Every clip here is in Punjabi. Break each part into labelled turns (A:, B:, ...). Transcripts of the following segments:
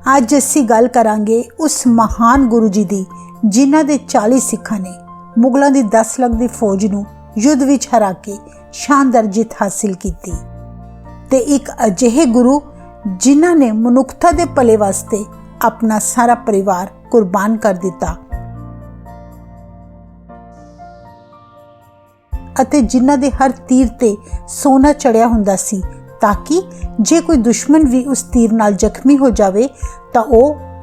A: ਅੱਜ ਅਸੀਂ ਗੱਲ ਕਰਾਂਗੇ ਉਸ ਮਹਾਨ ਗੁਰੂ ਜੀ ਦੀ ਜਿਨ੍ਹਾਂ ਦੇ 40 ਸਿੱਖਾਂ ਨੇ ਮੁਗਲਾਂ ਦੀ 10 ਲੱਖ ਦੀ ਫੌਜ ਨੂੰ ਯੁੱਧ ਵਿੱਚ ਹਰਾ ਕੇ ਸ਼ਾਨਦਾਰ ਜਿੱਤ ਹਾਸਿਲ ਕੀਤੀ ਤੇ ਇੱਕ ਅਜਿਹੇ ਗੁਰੂ ਜਿਨ੍ਹਾਂ ਨੇ ਮਨੁੱਖਤਾ ਦੇ ਭਲੇ ਵਾਸਤੇ ਆਪਣਾ ਸਾਰਾ ਪਰਿਵਾਰ ਕੁਰਬਾਨ ਕਰ ਦਿੱਤਾ ਅਤੇ ਜਿਨ੍ਹਾਂ ਦੇ ਹਰ ਤੀਰ ਤੇ ਸੋਨਾ ਚੜਿਆ ਹੁੰਦਾ ਸੀ ताकि जे कोई दुश्मन भी उस तीर नाल जख्मी हो जावे तो वो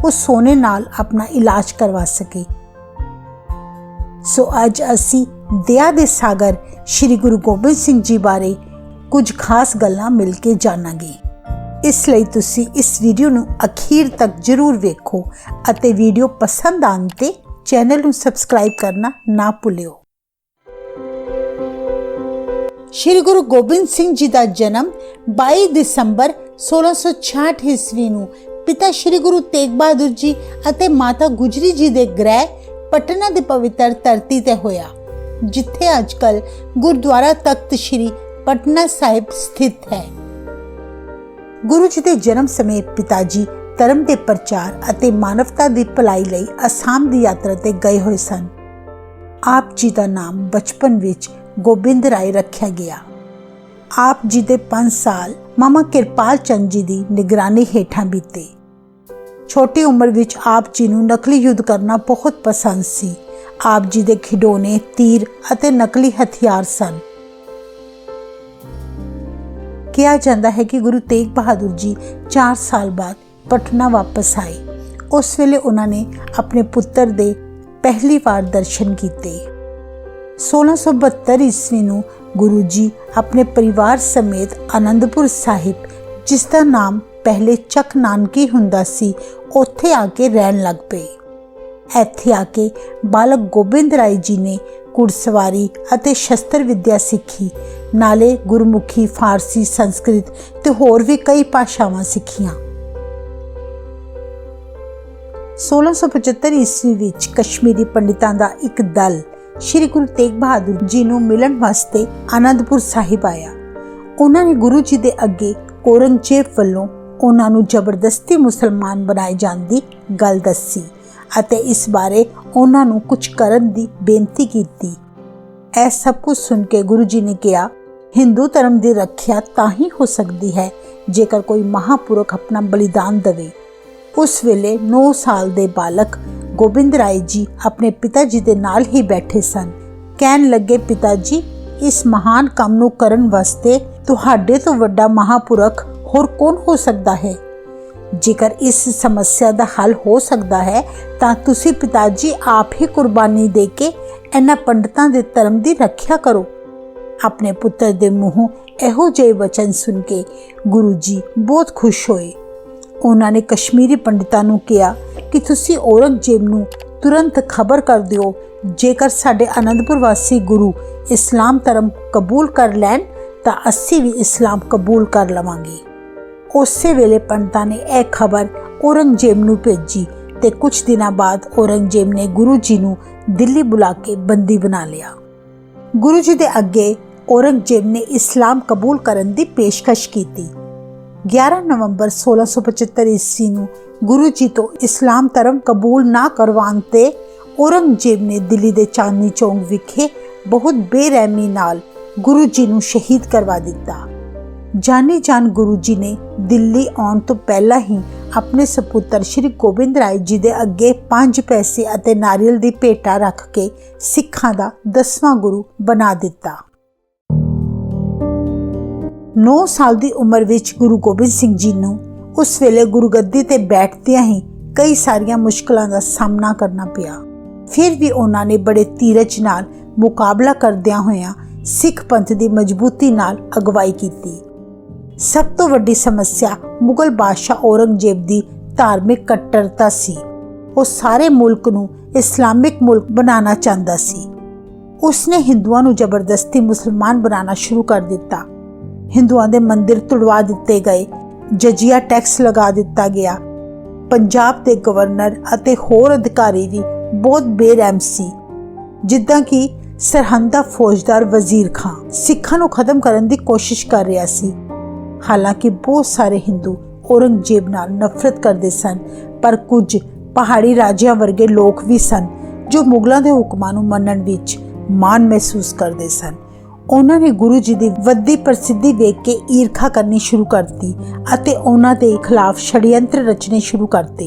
A: उस सोने नाल अपना इलाज करवा सके। सो अज असी दया दे सागर श्री गुरु गोबिंद सिंह जी बारे कुछ खास गल्लां मिल के जानांगे। इसलिए तुसी इस वीडियो नूं अखीर तक जरूर वेखो अते वीडियो पसंद आने ते चैनल नूं सबसक्राइब करना ना भुल्लिओ। श्री गुरु गोबिंद सिंह जी का जन्म 22 दिसंबर 1666 ईस्वी ਨੂੰ पिता श्री गुरु तेग बहादुर जी ਅਤੇ माता गुजरी जी ਦੇ ਗ੍ਰਹਿ ਪਟਨਾ ਦੇ ਪਵਿੱਤਰ ਧਰਤੀ ਤੇ ਹੋਇਆ ਜਿੱਥੇ ਅੱਜਕੱਲ ਗੁਰਦੁਆਰਾ ਤਖਤ श्री ਪਟਨਾ ਸਾਹਿਬ ਸਥਿਤ ਹੈ। ਗੁਰੂ ਜੀ ਦੇ ਜਨਮ ਸਮੇਂ ਪਿਤਾ ਜੀ ਧਰਮ ਦੇ ਪ੍ਰਚਾਰ ਅਤੇ ਮਾਨਵਤਾ ਦੀ ਭਲਾਈ ਲਈ ਅਸਾਮ ਦੀ ਯਾਤਰਾ ਤੇ ਗਏ ਹੋਏ ਸਨ। ਆਪ ਜੀ ਦਾ ਨਾਮ ਬਚਪਨ ਵਿੱਚ गोबिंद राय रखा गया। आप जी दे 5 साल मामा किरपाल चंद जी की निगरानी हेठां बीते। छोटी उम्र विच आप जी नूं नकली युद्ध करना बहुत पसंद सी। आप जी दे खिडौने तीर अते नकली हथियार सन। कहा जाता है कि गुरु तेग बहादुर जी 4 साल बाद पटना वापस आए। उस वेले उन्होंने अपने पुत्र दे पहली बार दर्शन किए। 1672 ईस्वी ਨੂੰ ਗੁਰੂ ਜੀ ਆਪਣੇ ਪਰਿਵਾਰ ਸਮੇਤ ਆਨੰਦਪੁਰ ਸਾਹਿਬ ਜਿਸ ਦਾ ਨਾਮ ਪਹਿਲੇ ਚੱਕ ਨਾਨਕੀ ਹੁੰਦਾ ਸੀ ਉੱਥੇ ਆ ਕੇ ਰਹਿਣ ਲੱਗ ਪਏ। ਇੱਥੇ ਆ ਕੇ ਬਾਲਕ ਗੋਬਿੰਦ ਰਾਏ ਜੀ ਨੇ ਘੁੜਸਵਾਰੀ ਅਤੇ ਸ਼ਸਤਰ ਵਿੱਦਿਆ ਸਿੱਖੀ। ਨਾਲੇ ਗੁਰਮੁਖੀ, ਫਾਰਸੀ, ਸੰਸਕ੍ਰਿਤ ਤੇ ਹੋਰ ਵੀ ਕਈ ਭਾਸ਼ਾਵਾਂ ਸਿੱਖੀਆਂ। 1675 ਈਸਵੀ ਵਿੱਚ ਕਸ਼ਮੀਰੀ ਪੰਡਿਤਾਂ ਦਾ ਇੱਕ ਦਲ श्री गुरु तेग बहादुर जी नूं मिलन वास्ते आनंदपुर साहिब आया। उन्होंने गुरु जी दे अगे औरंगजेब वल्लों उन्हां नूं जबरदस्ती मुसलमान बनाए जाण दी गल दसी अते इस बारे उन्हां नूं कुछ करन दी बेनती कीती। ऐ सब कुछ सुन के गुरु जी ने कहा, हिंदू धर्म की रखिया तां ही हो सकती है जेकर कोई महापुरख अपना बलिदान देवे। उस वेले 9 साल दे बालक गोबिंद राय जी अपने पिता जी दे नाल ही बैठे सन। कहन लगे, पिता जी इस महान काम नूं करन वास्ते तुहाडे तो वड्डा महापुरख होर कौन हो सकता है। जेकर इस समस्या दा हल हो सकता है तां तुसी पिता जी आप ही कुर्बानी दे के इन्हां पंडितां दे धर्म दी रखिया करो। अपने पुत्र दे मूहों इहो जिहे वचन सुन के गुरु जी बहुत खुश होए। उन्होंने कश्मीरी पंडितां नूं कहा कि तुसी औरंगजेब नूं तुरंत खबर कर दिओ जेकर साडे आनंदपुर वासी गुरु इस्लाम धर्म कबूल कर लैन तां असीं भी इस्लाम कबूल कर लवांगे। उसे वेले पंडितां ने यह खबर औरंगजेब नूं भेजी ते कुछ दिनों बाद औरंगजेब ने गुरु जी नूं दिल्ली बुला के बंदी बना लिया। गुरु जी दे अगे औरंगजेब ने इस्लाम कबूल करन दी पेशकश की। 11 नवंबर 1675 ईस्वी ਨੂੰ ਗੁਰੂ ਜੀ ਤੋਂ ਇਸਲਾਮ ਧਰਮ ਕਬੂਲ ਨਾ ਕਰਵਾਉਣ ਤੇ ਔਰੰਗਜ਼ੇਬ ਨੇ ਦਿੱਲੀ ਦੇ ਚਾਂਦਨੀ ਚੌਂਕ ਵਿਖੇ ਬਹੁਤ ਬੇਰਹਿਮੀ ਨਾਲ ਗੁਰੂ ਜੀ ਨੂੰ ਸ਼ਹੀਦ ਕਰਵਾ ਦਿੱਤਾ। ਜਾਨੀ ਜਾਨ ਗੁਰੂ ਜੀ ਨੇ ਦਿੱਲੀ ਆਉਣ ਤੋਂ ਪਹਿਲਾਂ ਹੀ ਆਪਣੇ ਸਪੁੱਤਰ ਸ਼੍ਰੀ ਗੋਬਿੰਦ ਰਾਏ ਜੀ ਦੇ ਅੱਗੇ 5 ਪੈਸੇ ਅਤੇ ਨਾਰੀਅਲ ਦੀ ਭੇਟਾ ਰੱਖ ਕੇ ਸਿੱਖਾਂ ਦਾ 10ਵਾਂ ਗੁਰੂ ਬਣਾ ਦਿੱਤਾ। 9 साल की उम्र विच गुरु गोबिंद सिंह जी नूं उस वेले गुरुगद्दी ते बैठदियां ही कई सारियां मुश्किलों का सामना करना पिया। फिर भी उन्होंने बड़े धीरज नाल मुकाबला करदियां होया सिख पंथ की मजबूती नाल अगवाई की। सब तो वड्डी समस्या मुगल बादशाह औरंगजेब की धार्मिक कट्टरता सी। वो सारे मुल्क नूं इस्लामिक मुल्क बनाना चाहता सी। उसने हिंदुआं नूं जबरदस्ती मुसलमान बनाना शुरू कर दिता। हिंदुआं दे मंदिर तुड़वा दिते गए, जजिया टैक्स लगा दिता गया। पंजाब के गवर्नर अते होर अधिकारी भी बहुत बेरहम सी, जिद्दां कि सरहंद दा फौजदार वजीर खां सिखां नूं खत्म करन दी कोशिश कर रहा सी। हालांकि बहुत सारे हिंदू औरंगजेब नाल नफरत करते सन, पर कुछ पहाड़ी राजियां वर्गे लोग भी सन जो मुगलों के हुक्मां नूं मनण विच माण महसूस करते सन। उन्होंने गुरु जी की वधी प्रसिद्धि वेख के ईर्खा करनी शुरू कर दी अते उन्हां दे खिलाफ षड्यंत्र रचने शुरू करते।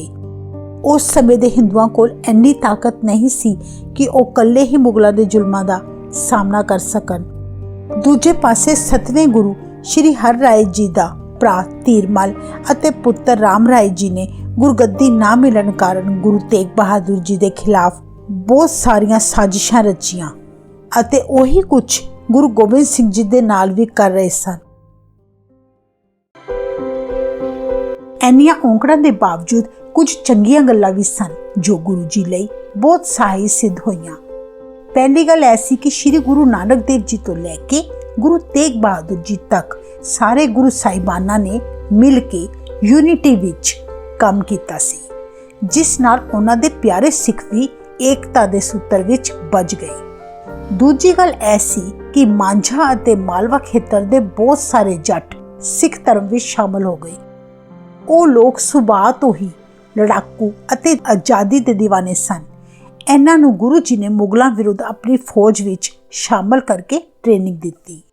A: उस समय दे हिंदुआं कोल इन्नी ताकत नहीं सी कि वो कल्ले ही मुगलों के जुल्मां दा सामना कर सकन। दूजे पासे 7वें गुरु श्री हर राय जी दा भरा धीरमल अते पुत्र राम राय जी ने गुरगद्दी ना मिलन कारण गुरु तेग बहादुर जी के खिलाफ बहुत सारियां साजिशां रचियां अते ओही कुछ गुरु गोबिंद सिंह जी दे नाल भी कर रहे सन। इन्नियां औंकड़ां दे बावजूद कुछ चंगियां गल्लां भी सन जो गुरु जी लई बहुत सहाई सिद्ध होईयां। पहली गल ऐसी कि श्री गुरु नानक देव जी तो लैके गुरु तेग बहादुर जी तक सारे गुरु साहिबाना ने मिल के यूनिटी विच काम कीता सी, जिस नाल उन्हां दे प्यारे सिख भी एकता दे सूत्र विच बज गए। दूजी गल ऐसी कि मांझा अते मालवा खेतर दे बहुत सारे जट सिख धर्म विच शामिल हो गए। वो लोग सुभाਅ तो ही लड़ाकू अते आजादी दे दीवाने सन। इन्हां नूं गुरु जी ने मुगलों विरुद्ध अपनी फौज विच शामिल करके ट्रेनिंग दी।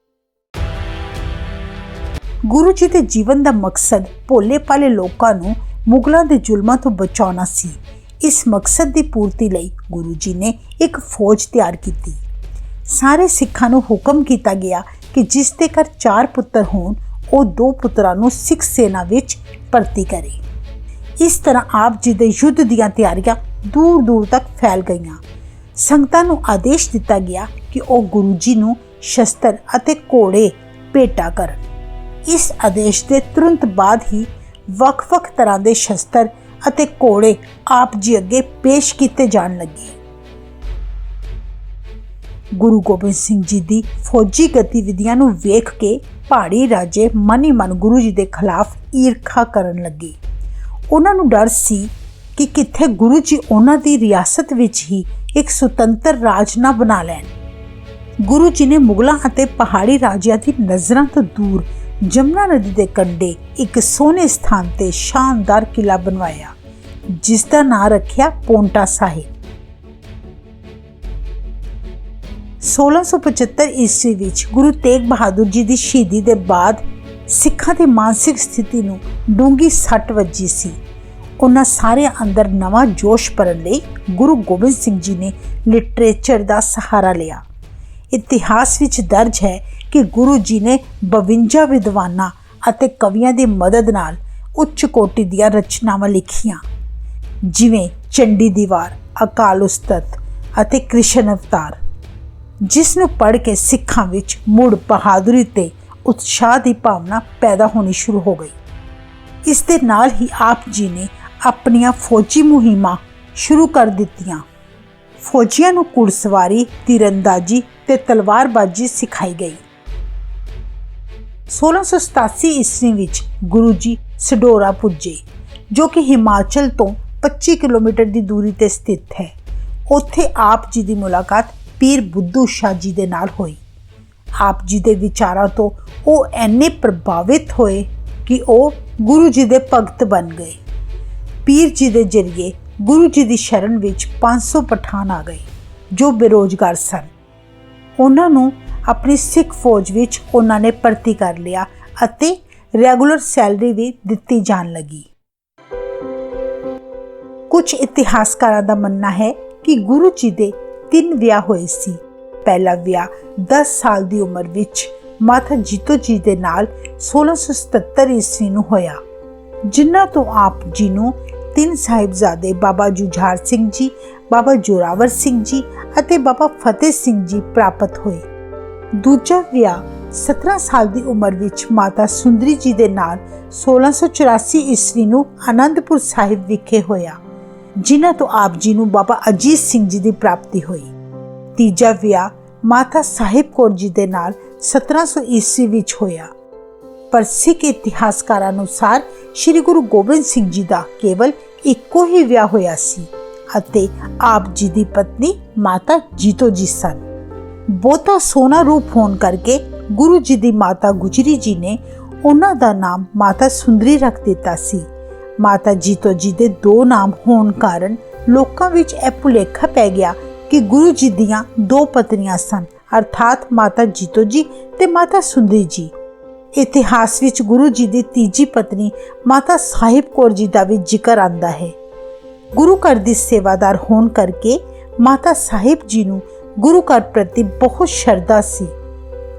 A: गुरु जी के जीवन का मकसद भोले भाले लोगों नूं मुगलों के जुल्मां तो बचाना सी। इस मकसद की पूर्ति लई गुरु जी ने एक फौज तैयार की। सारे सिखां नूं हुक्म किया गया कि जिस दे घर 4 पुत्र होण वो 2 पुत्रां नूं सिख सेना विच भर्ती करे। इस तरह आप जी दे युद्ध दीयां तैयारियां दूर दूर तक फैल गईयां। संगतां नूं आदेश दिता गया कि वह गुरु जी नूं शस्त्र अते घोड़े भेटा करन। इस आदेश के तुरंत बाद ही वख-वख तरह के शस्त्र अते घोड़े आप जी अगे पेश किए जान लगे। गुरु गोबिंद सिंह जी की फौजी गतिविधियां नूं वेख के पहाड़ी राजे मन ही मन गुरु जी के खिलाफ ईर्खा करन लगे। उन्हां नूं डर सी कि किथे गुरु जी उन्हां दी रियासत विच ही एक सुतंत्र राज ना बना लैन। गुरु जी ने मुगलों अते पहाड़ी राजियां दी नज़रां तो दूर जमुना नदी के कंढे एक सोहने स्थान ते शानदार किला बनवाया, जिसका नाम रखिया पोंटा साहिब। 1675 ईस्वी विच गुरु तेग बहादुर जी की शहीदी के बाद सिखां की मानसिक स्थिति नूं डूंगी सट वजी सी। उन्हां सारे अंदर नवा जोश भरन लई गुरु गोबिंद सिंह जी ने लिटरेचर का सहारा लिया। इतिहास विच दर्ज है कि गुरु जी ने 52 विद्वानां अते कवियां की मदद नाल उच्च कोटि दीआं रचनावां लिखियां, जिवें चंडी दीवार, अकाल उस्तत अते कृष्ण अवतार, जिसनूं पढ़ के सिखां विच मुड़ बहादुरी ते उत्साह की भावना पैदा होनी शुरू हो गई। इस दे नाल ही आप जी ने अपनियां फौजी मुहिमां शुरू कर दित्तियां। फौजियां नूं घुड़सवारी, तीरंदाजी ते तलवारबाजी सिखाई गई। 1687 ईस्वी विच गुरु जी सडोरा पुजे, जो कि हिमाचल तो 25 किलोमीटर की दूरी ते स्थित है। उत्थे आप जी की मुलाकात पीर बुद्धू शाह जी दे नाल होई। आप जी दे विचारां तो वो इन्ने प्रभावित होए कि वो गुरु जी दे भगत बन गए। पीर जी दे जरिए गुरु जी की शरण विच 500 पठान आ गए जो बेरोजगार सन। उन्हां नूं अपनी सिख फौज विच उन्हां ने भर्ती कर लिया अते रेगुलर सैलरी भी दित्ती जान लगी। कुछ इतिहासकारां दा मनना है कि गुरु जी दे 3 विआह होए सी। पहला विआह 10 साल की उम्र विच माता जीतो जी दे नाल 1677 ईस्वी नूं होया, जिन्हां तो आप जी नूं 3 साहिबजादे बाबा जुझार सिंह जी, बाबा जोरावर सिंह जी अते बाबा फतेह सिंह जी प्राप्त होए। दूजा विआह 17 साल की उम्र विच माता सुंदरी जी दे नाल 1684 ईस्वी नूं आनंदपुर साहिब विखे होया, जिन्हां तो आप जी नूं बाबा अजीत सिंह जी की प्राप्ति हुई। तीजा विआह माता साहिब कौर जी दे नाल 1700 ईस्वी विच होया। पर सिख इतिहासकारां अनुसार श्री गुरु गोबिंद सिंह जी का केवल इक्को ही विआह होया सी अते आप जी की पत्नी माता जीतो जी सन। बहुता सोना रूप होने करके गुरु जी की माता गुजरी जी ने ਉਹਨਾਂ ਦਾ ਨਾਮ ਮਾਤਾ ਸੁੰਦਰੀ ਰੱਖ ਦਿੱਤਾ ਸੀ। ਮਾਤਾ ਜੀਤੋ ਜੀ ਦੇ 2 ਨਾਮ ਹੋਣ ਕਾਰਨ ਲੋਕਾਂ ਵਿੱਚ ਇਹ ਭੁਲੇਖਾ ਪੈ ਗਿਆ ਕਿ ਗੁਰੂ ਜੀ ਦੀਆਂ 2 ਪਤਨੀਆਂ ਸਨ, ਅਰਥਾਤ ਮਾਤਾ ਜੀਤੋ ਜੀ ਤੇ ਮਾਤਾ ਸੁੰਦਰੀ ਜੀ। ਇਤਿਹਾਸ ਵਿੱਚ ਗੁਰੂ ਜੀ ਦੀ ਤੀਜੀ ਪਤਨੀ ਮਾਤਾ ਸਾਹਿਬ ਕੌਰ ਜੀ ਦਾ ਵੀ ਜ਼ਿਕਰ ਆਉਂਦਾ ਹੈ। ਗੁਰੂ ਘਰ ਦੀ ਸੇਵਾਦਾਰ ਹੋਣ ਕਰਕੇ ਮਾਤਾ ਸਾਹਿਬ ਜੀ ਨੂੰ ਗੁਰੂ ਘਰ ਪ੍ਰਤੀ ਬਹੁਤ ਸ਼ਰਧਾ ਸੀ,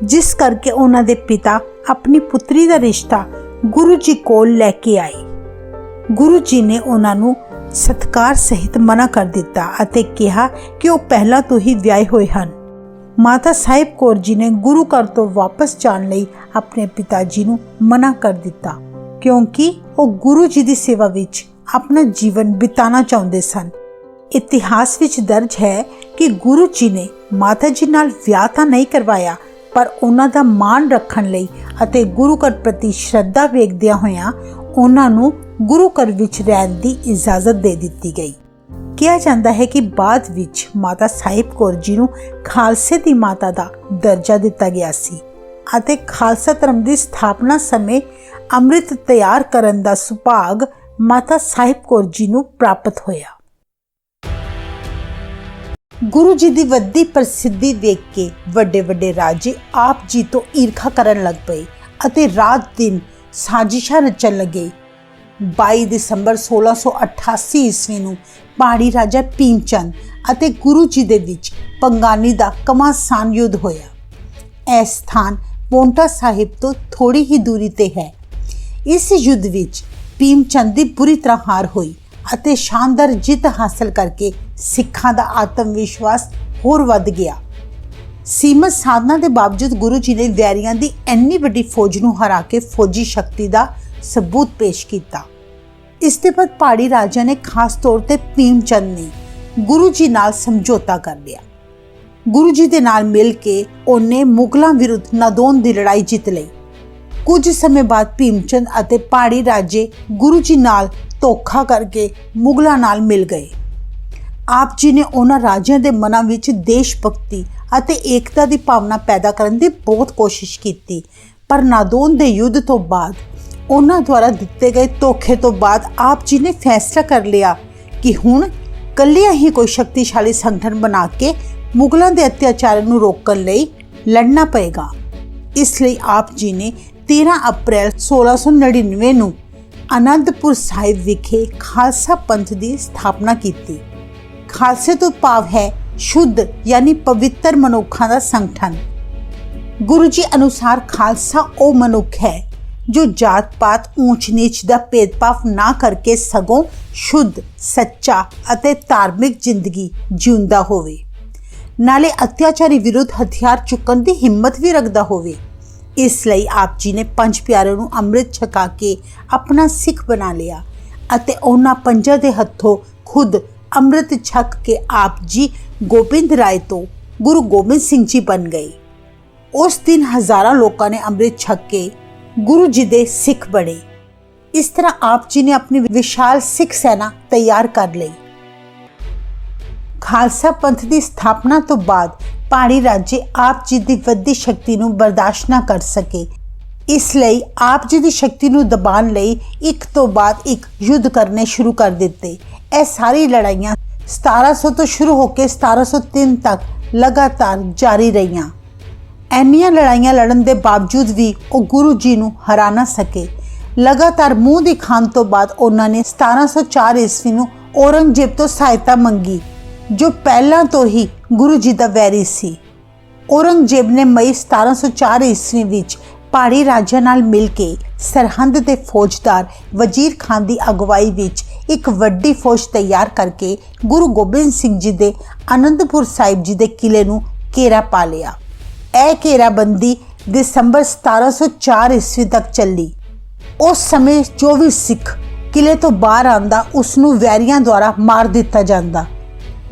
A: ਜਿਸ ਕਰਕੇ ਉਹਨਾਂ ਦੇ ਪਿਤਾ ਆਪਣੀ ਪੁੱਤਰੀ ਦਾ ਰਿਸ਼ਤਾ ਗੁਰੂ ਜੀ ਕੋਲ ਲੈ ਕੇ ਆਏ। ਗੁਰੂ ਜੀ ਨੇ ਉਹਨਾਂ ਨੂੰ ਸਤਿਕਾਰ ਸਹਿਤ ਮਨਾ ਕਰ ਦਿੱਤਾ ਅਤੇ ਕਿਹਾ ਕਿ ਉਹ ਪਹਿਲਾਂ ਤੋਂ ਹੀ ਵਿਆਹੇ ਹੋਏ ਹਨ। ਮਾਤਾ ਸਾਹਿਬ ਕੌਰ ਜੀ ਨੇ ਗੁਰੂ ਘਰ ਤੋਂ ਵਾਪਸ ਜਾਣ ਲਈ ਆਪਣੇ ਪਿਤਾ ਜੀ ਨੂੰ ਮਨਾ ਕਰ ਦਿੱਤਾ, ਕਿਉਂਕਿ ਉਹ ਗੁਰੂ ਜੀ ਦੀ ਸੇਵਾ ਵਿੱਚ ਆਪਣਾ ਜੀਵਨ ਬਿਤਾਉਣਾ ਚਾਹੁੰਦੇ ਸਨ। ਇਤਿਹਾਸ ਵਿੱਚ ਦਰਜ ਹੈ ਕਿ ਗੁਰੂ ਜੀ ਨੇ ਮਾਤਾ ਜੀ ਨਾਲ ਵਿਆਹ ਤਾਂ ਨਹੀਂ ਕਰਵਾਇਆ, ਪਰ ਉਹਨਾਂ ਦਾ ਮਾਣ ਰੱਖਣ ਲਈ ਅਤੇ ਗੁਰੂ ਘਰ ਪ੍ਰਤੀ ਸ਼ਰਧਾ ਵੇਖਦਿਆਂ ਹੋਇਆਂ ਉਹਨਾਂ ਨੂੰ ਗੁਰੂ ਘਰ ਵਿੱਚ ਰਹਿਣ ਦੀ ਇਜਾਜ਼ਤ ਦੇ ਦਿੱਤੀ ਗਈ। ਕਿਹਾ ਜਾਂਦਾ ਹੈ ਕਿ ਬਾਅਦ ਵਿੱਚ ਮਾਤਾ ਸਾਹਿਬ ਕੌਰ ਜੀ ਨੂੰ ਖਾਲਸੇ ਦੀ ਮਾਤਾ ਦਾ ਦਰਜਾ ਦਿੱਤਾ ਗਿਆ ਸੀ ਅਤੇ ਖਾਲਸਾ ਧਰਮ ਦੀ ਸਥਾਪਨਾ ਸਮੇਂ ਅੰਮ੍ਰਿਤ ਤਿਆਰ ਕਰਨ ਦਾ ਸੁਭਾਗ ਮਾਤਾ ਸਾਹਿਬ ਕੌਰ ਜੀ ਨੂੰ ਪ੍ਰਾਪਤ ਹੋਇਆ। ਗੁਰੂ ਜੀ ਦੀ ਵੱਡੀ ਪ੍ਰਸਿੱਧੀ ਦੇਖ ਕੇ ਵੱਡੇ ਰਾਜੇ ਆਪ ਜੀ ਤੋਂ ਈਰਖਾ ਕਰਨ ਲੱਗ ਪਏ ਅਤੇ ਰਾਤ ਦਿਨ ਸਾਜ਼ਿਸ਼ਾਂ ਰਚਣ ਲੱਗੇ। 22 ਦਸੰਬਰ 1688 ਈਸਵੀ ਨੂੰ ਪਹਾੜੀ ਰਾਜਾ ਭੀਮ ਚੰਦ ਅਤੇ ਗੁਰੂ ਜੀ ਦੇ ਵਿੱਚ ਪੰਗਾਨੀ ਦਾ ਘਮਾਸਾਨ ਯੁੱਧ ਹੋਇਆ। ਇਹ ਸਥਾਨ ਪੌਂਟਾ ਸਾਹਿਬ ਤੋਂ ਥੋੜੀ ਹੀ ਦੂਰੀ ਤੇ ਹੈ। ਇਸ ਯੁੱਧ ਵਿੱਚ ਭੀਮ ਚੰਦ ਦੀ ਬੁਰੀ ਤਰ੍ਹਾਂ ਹਾਰ ਹੋਈ ਅਤੇ ਸ਼ਾਨਦਾਰ ਜਿੱਤ ਹਾਸਲ ਕਰਕੇ ਸਿੱਖਾਂ ਦਾ ਆਤਮ ਵਿਸ਼ਵਾਸ ਹੋਰ ਵੱਧ ਗਿਆ। ਸੀਮਤ ਸਾਧਨਾ ਦੇ ਬਾਵਜੂਦ ਗੁਰੂ ਜੀ ਨੇ ਵੈਰੀਆਂ ਦੀ ਇੰਨੀ ਵੱਡੀ ਫੌਜ ਨੂੰ ਹਰਾ ਕੇ ਫੌਜੀ ਸ਼ਕਤੀ ਦਾ ਸਬੂਤ ਪੇਸ਼ ਕੀਤਾ। ਇਸ ਦੇ ਬਾਅਦ ਪਹਾੜੀ ਰਾਜਿਆਂ ਨੇ ਖਾਸ ਤੌਰ ਤੇ ਭੀਮ ਚੰਦ ਨੇ ਗੁਰੂ ਜੀ ਨਾਲ ਸਮਝੌਤਾ ਕਰ ਲਿਆ। ਗੁਰੂ ਜੀ ਦੇ ਨਾਲ ਮਿਲ ਕੇ ਉਹਨੇ ਮੁਗਲਾਂ ਵਿਰੁੱਧ ਨਾਦੌਨ ਦੀ ਲੜਾਈ ਜਿੱਤ ਲਈ। ਕੁਝ ਸਮੇਂ ਬਾਅਦ ਭੀਮ ਚੰਦ ਅਤੇ ਪਹਾੜੀ ਰਾਜੇ ਗੁਰੂ ਜੀ ਨਾਲ ਧੋਖਾ ਕਰਕੇ ਮੁਗਲਾਂ ਨਾਲ ਮਿਲ ਗਏ। ਆਪ ਜੀ ਨੇ ਉਹਨਾਂ ਰਾਜਿਆਂ ਦੇ ਮਨਾਂ ਵਿੱਚ ਦੇਸ਼ ਭਗਤੀ ਅਤੇ ਏਕਤਾ ਦੀ ਭਾਵਨਾ ਪੈਦਾ ਕਰਨ ਦੀ ਬਹੁਤ ਕੋਸ਼ਿਸ਼ ਕੀਤੀ, ਪਰ ਨਾਦੌਨ ਦੇ ਯੁੱਧ ਤੋਂ ਬਾਅਦ ਉਹਨਾਂ ਦੁਆਰਾ ਦਿੱਤੇ ਗਏ ਧੋਖੇ ਤੋਂ ਬਾਅਦ ਆਪ ਜੀ ਨੇ ਫੈਸਲਾ ਕਰ ਲਿਆ ਕਿ ਹੁਣ ਇਕੱਲਿਆਂ ਹੀ ਕੋਈ ਸ਼ਕਤੀਸ਼ਾਲੀ ਸੰਗਠਨ ਬਣਾ ਕੇ ਮੁਗਲਾਂ ਦੇ ਅਤਿਆਚਾਰ ਨੂੰ ਰੋਕਣ ਲਈ ਲੜਨਾ ਪਏਗਾ। ਇਸ ਲਈ ਆਪ ਜੀ ਨੇ 13 ਅਪ੍ਰੈਲ 1699 ਨੂੰ ਅਨੰਦਪੁਰ ਸਾਹਿਬ ਵਿਖੇ ਖਾਲਸਾ ਪੰਥ ਦੀ ਸਥਾਪਨਾ ਕੀਤੀ। ਖਾਲਸੇ ਤੋਂ ਭਾਵ ਹੈ ਸ਼ੁੱਧ ਯਾਨੀ ਪਵਿੱਤਰ ਮਨੁੱਖਾਂ ਦਾ ਸੰਗਠਨ। ਗੁਰੂ ਜੀ ਅਨੁਸਾਰ ਖਾਲਸਾ ਉਹ ਮਨੁੱਖ ਹੈ ਜੋ ਜਾਤ ਪਾਤ ਊਂਚ ਨੀਚ ਦਾ ਭੇਦਭਾਵ ਨਾ ਕਰਕੇ ਸਗੋਂ ਸ਼ੁੱਧ, ਸੱਚਾ ਅਤੇ ਧਾਰਮਿਕ ਜ਼ਿੰਦਗੀ ਜਿਉਂਦਾ ਹੋਵੇ, ਨਾਲੇ ਅਤਿਆਚਾਰੀ ਵਿਰੁੱਧ ਹਥਿਆਰ ਚੁੱਕਣ ਦੀ ਹਿੰਮਤ ਵੀ ਰੱਖਦਾ ਹੋਵੇ। ਇਸ ਲਈ ਆਪ ਜੀ ਨੇ 5 ਪਿਆਰਿਆਂ ਨੂੰ ਅੰਮ੍ਰਿਤ ਛਕਾ ਕੇ ਆਪਣਾ ਸਿੱਖ ਬਣਾ ਲਿਆ ਅਤੇ ਉਹਨਾਂ 5 ਦੇ ਹੱਥੋਂ ਖੁਦ ਅੰਮ੍ਰਿਤ ਛਕ ਕੇ ਆਪ ਜੀ ਗੋਬਿੰਦ ਰਾਏ ਤੋਂ ਗੁਰੂ ਗੋਬਿੰਦ ਸਿੰਘ ਜੀ ਬਣ ਗਏ। ਉਸ ਦਿਨ ਹਜ਼ਾਰਾਂ ਲੋਕਾਂ ਨੇ ਅੰਮ੍ਰਿਤ ਛਕ ਕੇ ਗੁਰੂ ਜੀ ਦੇ ਸਿੱਖ ਬਣੇ। ਇਸ ਤਰ੍ਹਾਂ ਆਪ ਜੀ ਨੇ ਆਪਣੀ ਵਿਸ਼ਾਲ ਸਿੱਖ ਸੈਨਾ ਤਿਆਰ ਕਰ ਲਈ। ਖਾਲਸਾ ਪੰਥ ਦੀ ਸਥਾਪਨਾ ਤੋਂ ਬਾਅਦ ਪਹਾੜੀ ਰਾਜੇ ਆਪ ਜੀ ਦੀ ਵੱਡੀ ਸ਼ਕਤੀ ਨੂੰ ਬਰਦਾਸ਼ਤ ਨਾ ਕਰ ਸਕੇ। ਇਸ ਲਈ ਆਪ ਜੀ ਦੀ ਸ਼ਕਤੀ ਨੂੰ ਦਬਾਉਣ ਲਈ ਇੱਕ ਤੋਂ ਬਾਅਦ ਇੱਕ ਯੁੱਧ ਕਰਨੇ ਸ਼ੁਰੂ ਕਰ ਦਿੱਤੇ। ਇਹ ਸਾਰੀ ਲੜਾਈਆਂ 1700 ਤੋਂ ਸ਼ੁਰੂ ਹੋ ਕੇ 1703 ਤੱਕ ਲਗਾਤਾਰ ਜਾਰੀ ਰਹੀਆਂ। ਇੰਨੀਆਂ ਲੜਾਈਆਂ ਲੜਨ ਦੇ ਬਾਵਜੂਦ ਵੀ ਉਹ ਗੁਰੂ ਜੀ ਨੂੰ ਹਰਾ ਨਾ ਸਕੇ। ਲਗਾਤਾਰ ਮੂੰਹ ਦਿਖਾਉਣ ਤੋਂ ਬਾਅਦ ਉਹਨਾਂ ਨੇ 1704 ਈਸਵੀ ਨੂੰ ਔਰੰਗਜ਼ੇਬ ਤੋਂ ਸਹਾਇਤਾ ਮੰਗੀ, ਜੋ ਪਹਿਲਾਂ ਤੋਂ ਹੀ ਗੁਰੂ ਜੀ ਦਾ ਵੈਰੀ ਸੀ। ਔਰੰਗਜ਼ੇਬ ਨੇ ਮਈ 1704 ਈਸਵੀ ਵਿੱਚ ਪਹਾੜੀ ਰਾਜਿਆਂ ਨਾਲ ਮਿਲ ਕੇ ਸਰਹੰਦ ਦੇ ਫੌਜਦਾਰ ਵਜ਼ੀਰ ਖਾਨ ਦੀ ਅਗਵਾਈ ਵਿੱਚ ਇੱਕ ਵੱਡੀ ਫੌਜ ਤਿਆਰ ਕਰਕੇ ਗੁਰੂ ਗੋਬਿੰਦ ਸਿੰਘ ਜੀ ਦੇ ਅਨੰਦਪੁਰ ਸਾਹਿਬ ਜੀ ਦੇ ਕਿਲੇ ਨੂੰ ਘੇਰਾ ਪਾ ਲਿਆ। ਇਹ ਘੇਰਾਬੰਦੀ ਦਸੰਬਰ 1704 ਈਸਵੀ ਤੱਕ ਚੱਲੀ। ਉਸ ਸਮੇਂ ਜੋ ਵੀ ਸਿੱਖ ਕਿਲੇ ਤੋਂ ਬਾਹਰ ਆਉਂਦਾ ਉਸ ਨੂੰ ਵੈਰੀਆਂ ਦੁਆਰਾ ਮਾਰ ਦਿੱਤਾ ਜਾਂਦਾ,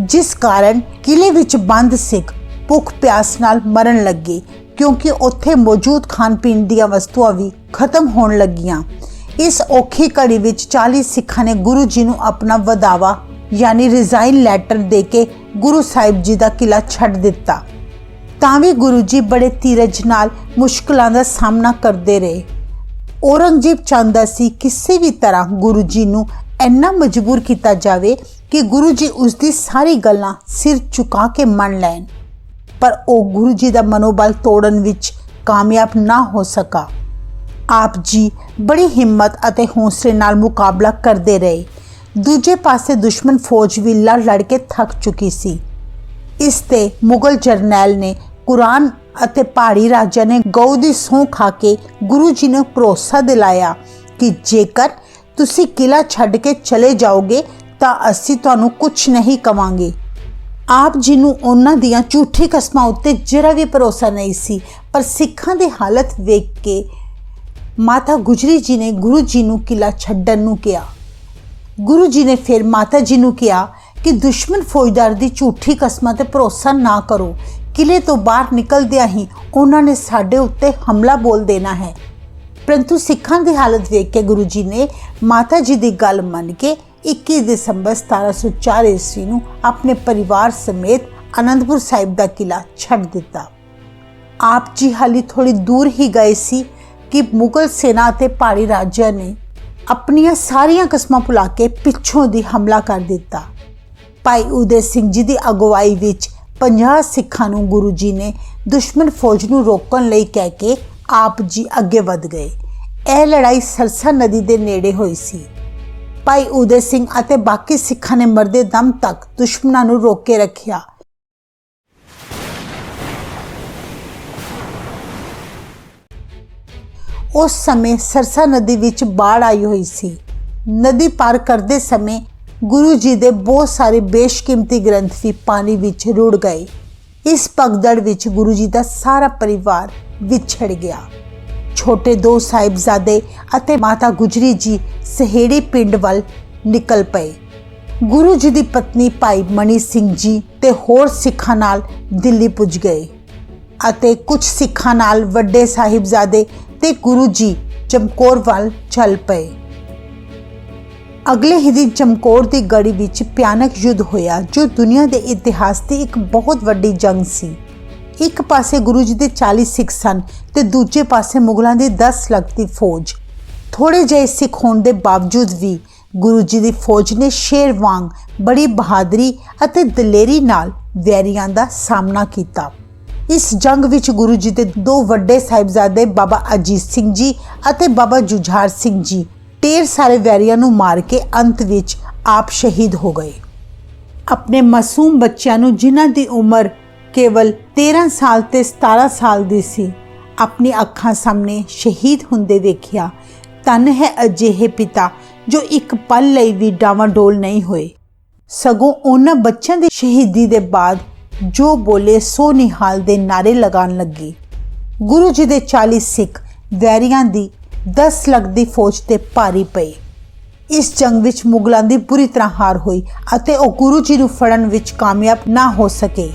A: ਜਿਸ ਕਾਰਨ ਕਿਲੇ ਵਿੱਚ ਬੰਦ ਸਿੱਖ ਭੁੱਖ ਪਿਆਸ ਨਾਲ ਮਰਨ ਲੱਗੇ, ਕਿਉਂਕਿ ਉੱਥੇ ਮੌਜੂਦ ਖਾਣ ਪੀਣ ਦੀਆਂ ਵਸਤੂਆਂ ਵੀ ਖਤਮ ਹੋਣ ਲੱਗੀਆਂ। ਇਸ ਔਖੀ ਘੜੀ ਵਿੱਚ 40 ਸਿੱਖਾਂ ਨੇ ਗੁਰੂ ਜੀ ਨੂੰ ਆਪਣਾ ਵਧਾਵਾ ਯਾਨੀ ਰਿਜ਼ਾਈਨ ਲੈਟਰ ਦੇ ਕੇ ਗੁਰੂ ਸਾਹਿਬ ਜੀ ਦਾ ਕਿਲਾ ਛੱਡ ਦਿੱਤਾ। ਤਾਂ ਵੀ ਗੁਰੂ ਜੀ ਬੜੇ ਧੀਰਜ ਨਾਲ ਮੁਸ਼ਕਲਾਂ ਦਾ ਸਾਹਮਣਾ ਕਰਦੇ ਰਹੇ। औरंगजेब चाहता सी किसी भी तरह गुरु जी नूं इन्ना मजबूर किया जाए कि गुरु जी उसकी सारी गल्लां सिर झुका के मन लैन, पर वह गुरु जी का मनोबल तोड़न विच कामयाब ना हो सका। आप जी बड़ी हिम्मत और हौसले नाल मुकाबला करते रहे। दूजे पासे दुश्मन फौज भी लड़ लड़ के थक चुकी सी। इस ते मुगल जरनैल ने कुरान ਅਤੇ पहाड़ी राजा ने गऊ की सौं खा के गुरु जी ने भरोसा दिलाया कि जेकर तुसी किला छड्ड के चले जाओगे तो असी तुहानू कुछ नहीं कवांगे। आप जी नूं उन्हां दियां झूठी कस्मां उत्ते जरा भी भरोसा नहीं सी, पर सिखां दी हालत वेख के माता गुजरी जी ने गुरु जी नूं किला छड्डण नूं कहा। गुरु जी ने फिर माता जी नूं कहा कि दुश्मन फौजदार दी झूठी कस्मां ते भरोसा ना करो। किले तो बाहर निकलदियां ही उन्होंने साडे उत्ते हमला बोल देना है। परंतु सिखां दी हालत वेख के गुरु जी ने माता जी दी गल मन के 21 दिसंबर 1704 ईस्वी नूं अपने परिवार समेत आनंदपुर साहिब दा किला छड्ड दिता। आप जी हाली थोड़ी दूर ही गए सी कि मुगल सेना ते पहाड़ी राजा ने अपनियां सारियां कस्मां भुला के पिछों दी हमला कर दिता। भाई उदय सिंह जी दी अगुवाई विच 50 सिखां नूं गुरु जी ने दुश्मन फौज नूं रोकण लई कह के आप जी अगे वध गए। यह लड़ाई सरसा नदी दे नेड़े होई सी। भाई उदय सिंह अते बाकी सिखां ने मरदे दम तक दुश्मनां नूं रोक के रखिया। उस समय सरसा नदी विच बाढ़ आई हुई सी। नदी पार करते समय गुरु जी दे बहुत सारे बेशकीमती ग्रंथ भी पानी विच रुड़ गए। इस भगदड़ विच गुरु जी का सारा परिवार विछड़ गया। छोटे 2 साहिबजादे अते माता गुजरी जी सहेड़ी पिंड वल निकल पे। गुरु जी की पत्नी भाई मनी सिंह जी ते होर सिखां नाल दिल्ली पुज गए अते कुछ सिखां नाल वड्डे साहिबजादे ते गुरु जी चमकौर वल चल पे। अगले ही दिन चमकौर की गढ़ी विच भयानक युद्ध होया जो दुनिया के इतिहास की एक बहुत वड्डी जंग सी। एक पासे गुरु जी के 40 सिख सन ते दूजे पासे मुगलों की 10 लाख की फौज। थोड़े जे सिख होने के बावजूद भी गुरु जी की फौज ने शेर वांग बड़ी बहादुरी अते दलेरी नाल वैरियां दा सामना किया। इस जंग विच गुरु जी के 2 वड्डे साहिबजादे बाबा अजीत सिंह जी अते बाबा जुझार सिंह जी ढेर सारे वैरियां नूं मार के अंत विच आप शहीद हो गए। अपने मासूम बच्चों नूं जिन्हां दी उम्र केवल 13 साल ते 17 साल दी सी अपनी अखां सामने शहीद हुंदे वेखिया। धन है अजिहे पिता जो एक पल लई भी डावाडोल नहीं होए, सगों उन्हां बच्चों की शहीदी दे बाद जो बोले सो निहाल दे नारे लगान लगे। गुरु जी दे 40 सिख वैरियां दी 10 लाख की फौज ते भारी पे। इस जंग विच मुगलों की बुरी तरह हार हुई अते वह गुरु जी नूं फड़न विच कामयाब ना हो सके।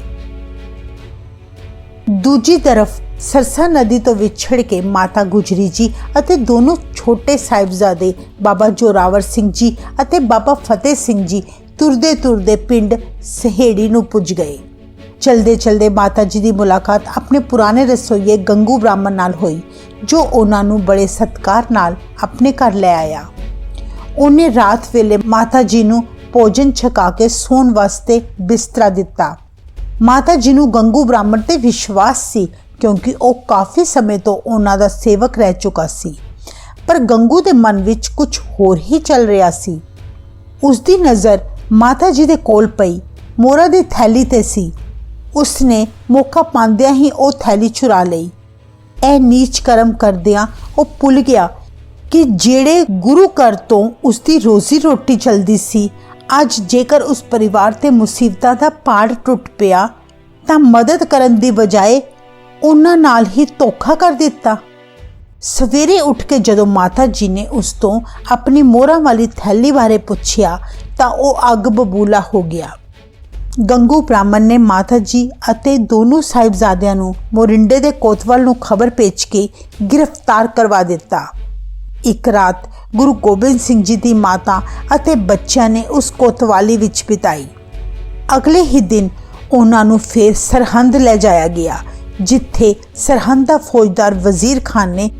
A: दूजी तरफ सरसा नदी तो विछड़ के माता गुजरी जी अते दोनों छोटे साहिबजादे बाबा जोरावर सिंह जी अते बाबा फतेह सिंह जी तुरदे तुरदे पिंड सहेड़ी नूं पुज गए। चलते चलते माता जी की मुलाकात अपने पुराने रसोईए गंगू ब्राह्मण नाल हुई जो उन्होंने बड़े सत्कार नाल अपने घर ले आया। उन्हें रात वेले माता जी नूं भोजन छका के सोन वास्ते बिस्तरा दिता। माता जी नूं गंगू ब्राह्मण ते विश्वास सी क्योंकि वह काफ़ी समय तो उन्हां दा सेवक रह चुका सी, पर गंगू दे मन विच कुछ होर ही चल रहा सी। उसकी नज़र माता जी दे कोल पई मोरा दी थैली ते सी। उसने मौका पांदियां ही वो थैली चुरा लई। ए नीच कर्म करदियां वो भुल गया कि जेड़े गुरु घर तो उसकी रोजी रोटी चलती सी, अज जेकर उस परिवार ते मुसीबतां दा पहाड़ टुट पिया तां मदद करन दी बजाए उन्हां नाल ही धोखा कर दिता। सवेरे उठ के जदों माता जी ने उस तो अपनी मोहरां वाली थैली बारे पुछया तां वह अग बबूला हो गया। गंगू ब्राह्मण ने माता जी अते दोनों साहिबजादियां नूं मोरिंडे दे कोतवाल नूं खबर भेज के गिरफ्तार करवा दिता। एक रात गुरु गोबिंद सिंह जी की माता अते बच्चों ने उस कोतवाली विच बिताई। अगले ही दिन उन्होंने फिर सरहंद ले जाया गया जिथे सरहंद दा फौजदार वजीर खान ने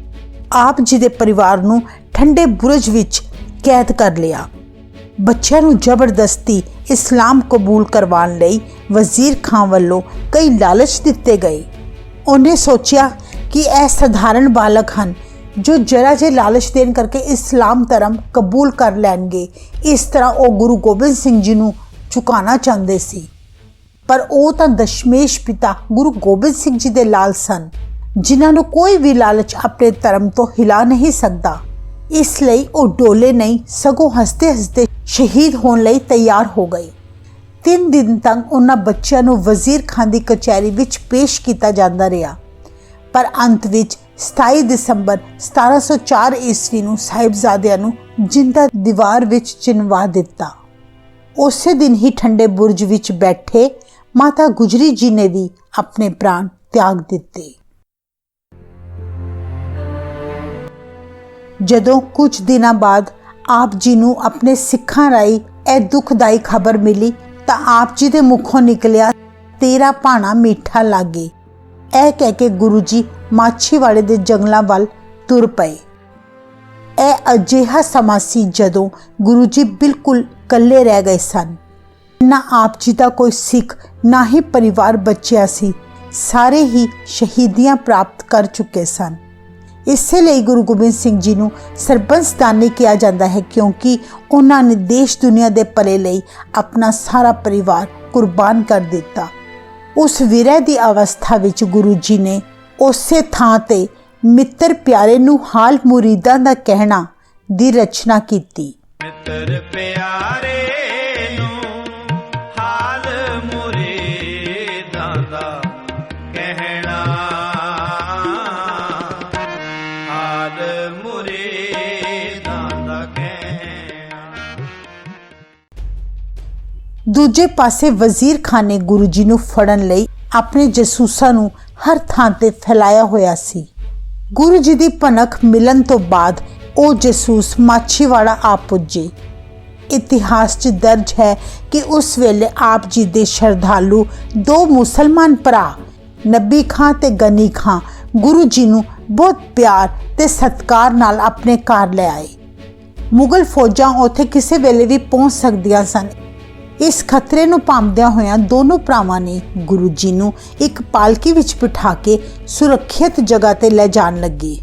A: ਆਪ ਜੀ ਦੇ ਪਰਿਵਾਰ ਨੂੰ ਠੰਡੇ ਬੁਰਜ ਵਿੱਚ ਕੈਦ ਕਰ ਲਿਆ। ਬੱਚਿਆਂ ਨੂੰ ਜ਼ਬਰਦਸਤੀ ਇਸਲਾਮ ਕਬੂਲ ਕਰਵਾਉਣ ਲਈ ਵਜ਼ੀਰ ਖਾਨ ਵੱਲੋਂ ਕਈ ਲਾਲਚ ਦਿੱਤੇ ਗਏ। ਉਹਨੇ ਸੋਚਿਆ ਕਿ ਇਹ ਸਧਾਰਨ ਬਾਲਕ ਹਨ ਜੋ ਜਰਾ ਜੇ ਲਾਲਚ ਦੇਣ ਕਰਕੇ ਇਸਲਾਮ ਧਰਮ ਕਬੂਲ ਕਰ ਲੈਣਗੇ। ਇਸ ਤਰ੍ਹਾਂ ਉਹ ਗੁਰੂ ਗੋਬਿੰਦ ਸਿੰਘ ਜੀ ਨੂੰ ਝੁਕਾਉਣਾ ਚਾਹੁੰਦੇ ਸੀ। ਪਰ ਉਹ ਤਾਂ ਦਸ਼ਮੇਸ਼ ਪਿਤਾ ਗੁਰੂ ਗੋਬਿੰਦ ਸਿੰਘ ਜੀ ਦੇ ਲਾਲ ਸਨ, ਜਿਨ੍ਹਾਂ ਨੂੰ ਕੋਈ ਵੀ ਲਾਲਚ ਆਪਣੇ ਧਰਮ ਤੋਂ ਹਿਲਾ ਨਹੀਂ ਸਕਦਾ। ਇਸ ਲਈ ਉਹ ਡੋਲੇ ਨਹੀਂ, ਸਗੋਂ ਹੱਸਦੇ ਹੱਸਦੇ ਸ਼ਹੀਦ ਹੋਣ ਲਈ ਤਿਆਰ ਹੋ ਗਏ। 3 ਦਿਨ ਤੱਕ ਉਹਨਾਂ ਬੱਚਿਆਂ ਨੂੰ ਵਜ਼ੀਰ ਖਾਨ ਦੀ ਕਚਹਿਰੀ ਵਿੱਚ ਪੇਸ਼ ਕੀਤਾ ਜਾਂਦਾ ਰਿਹਾ, ਪਰ ਅੰਤ ਵਿੱਚ 27 ਦਸੰਬਰ 1704 ਈਸਵੀ ਨੂੰ ਸਾਹਿਬਜ਼ਾਦਿਆਂ ਨੂੰ ਜਿੰਦਾ ਦੀਵਾਰ ਵਿੱਚ ਚਿਣਵਾ ਦਿੱਤਾ। ਉਸੇ ਦਿਨ ਹੀ ਠੰਡੇ ਬੁਰਜ ਵਿੱਚ ਬੈਠੇ ਮਾਤਾ ਗੁਜਰੀ ਜੀ ਨੇ ਵੀ ਆਪਣੇ ਪ੍ਰਾਣ ਤਿਆਗ ਦਿੱਤੇ। ਜਦੋਂ ਕੁਝ ਦਿਨਾਂ ਬਾਅਦ ਆਪ ਜੀ ਨੂੰ ਆਪਣੇ ਸਿੱਖਾਂ ਰਾਹੀਂ ਇਹ ਦੁਖਦਾਈ ਖਬਰ ਮਿਲੀ ਤਾਂ ਆਪ ਜੀ ਦੇ ਮੁਖੋਂ ਨਿਕਲਿਆ, ਤੇਰਾ ਭਾਣਾ ਮੀਠਾ ਲਾਗੇ। ਇਹ ਕਹਿ ਕੇ ਗੁਰੂ ਜੀ ਮਾਛੀਵਾੜੇ ਦੇ ਜੰਗਲਾਂ ਵੱਲ ਤੁਰ ਪਏ। ਇਹ ਅਜਿਹਾ ਸਮਾਂ ਸੀ ਜਦੋਂ ਗੁਰੂ ਜੀ ਬਿਲਕੁਲ ਇਕੱਲੇ ਰਹਿ ਗਏ ਸਨ। ਨਾ ਆਪ ਜੀ ਦਾ ਕੋਈ ਸਿੱਖ, ਨਾ ਹੀ ਪਰਿਵਾਰ ਬਚਿਆ ਸੀ। ਸਾਰੇ ਹੀ ਸ਼ਹੀਦੀਆਂ ਪ੍ਰਾਪਤ ਕਰ ਚੁੱਕੇ ਸਨ। ਇਸੇ ਲਈ ਗੁਰੂ ਗੋਬਿੰਦ ਸਿੰਘ ਜੀ ਨੂੰ ਸਰਬੰਸਦਾਨੀ ਕਿਹਾ ਜਾਂਦਾ ਹੈ, ਕਿਉਂਕਿ ਉਹਨਾਂ ਨੇ ਦੇਸ਼ ਦੁਨੀਆ ਦੇ ਭਲੇ ਲਈ ਆਪਣਾ ਸਾਰਾ ਪਰਿਵਾਰ ਕੁਰਬਾਨ ਕਰ ਦਿੱਤਾ। ਉਸ ਵਿਰਹ ਦੀ ਅਵਸਥਾ ਵਿੱਚ ਗੁਰੂ ਜੀ ਨੇ ਉਸੇ ਥਾਂ ਤੇ ਮਿੱਤਰ ਪਿਆਰੇ ਨੂੰ ਹਾਲ ਮੁਰੀਦਾਂ ਦਾ ਕਹਿਣਾ ਦੀ ਰਚਨਾ ਕੀਤੀ।
B: ਮਿੱਤਰ ਪਿਆਰੇ ਨੂੰ ਹਾਲ ਮੁਰੀਦਾਂ ਦਾ ਕਹਿਣਾ, ਹਾਲ ਮੁਰੀਦਾਂ ਦਾ ਕਹਿਣਾ।
A: ਦੂਜੇ ਪਾਸੇ ਵਜ਼ੀਰ ਖਾਨ ਨੇ ਗੁਰੂ ਜੀ ਨੂੰ ਫੜਨ ਲਈ ਆਪਣੇ ਜਸੂਸਾਂ ਨੂੰ ਹਰ ਥਾਂ ਤੇ ਫੈਲਾਇਆ ਹੋਇਆ ਸੀ। ਗੁਰੂ ਜੀ ਦੀ ਭਨਕ ਮਿਲਣ ਤੋਂ ਬਾਅਦ ਉਹ ਜਸੂਸ ਮਾਛੀਵਾੜਾ ਆ ਪੁੱਜੇ। ਇਤਿਹਾਸ 'ਚ ਦਰਜ ਹੈ ਕਿ ਉਸ ਵੇਲੇ ਆਪ ਜੀ ਦੇ ਸ਼ਰਧਾਲੂ 2 ਮੁਸਲਮਾਨ ਭਰਾ ਨੱਬੀ ਖਾਂ ਤੇ ਗਨੀ ਖਾਂ ਗੁਰੂ ਜੀ ਨੂੰ ਬਹੁਤ ਪਿਆਰ ਤੇ ਸਤਿਕਾਰ ਨਾਲ ਆਪਣੇ ਘਰ ਲੈ ਆਏ। ਮੁਗਲ ਫੌਜਾਂ ਉੱਥੇ ਕਿਸੇ ਵੇਲੇ ਵੀ ਪਹੁੰਚ ਸਕਦੀਆਂ ਸਨ। ਇਸ ਖਤਰੇ ਨੂੰ ਭਾਂਪਦਿਆਂ ਹੋਇਆਂ ਦੋਨੋਂ ਭਰਾਵਾਂ ਨੇ ਗੁਰੂ ਜੀ ਨੂੰ ਇੱਕ ਪਾਲਕੀ ਵਿੱਚ ਬਿਠਾ ਕੇ ਸੁਰੱਖਿਅਤ ਜਗ੍ਹਾ ਤੇ ਲੈ ਜਾਣ ਲੱਗੇ।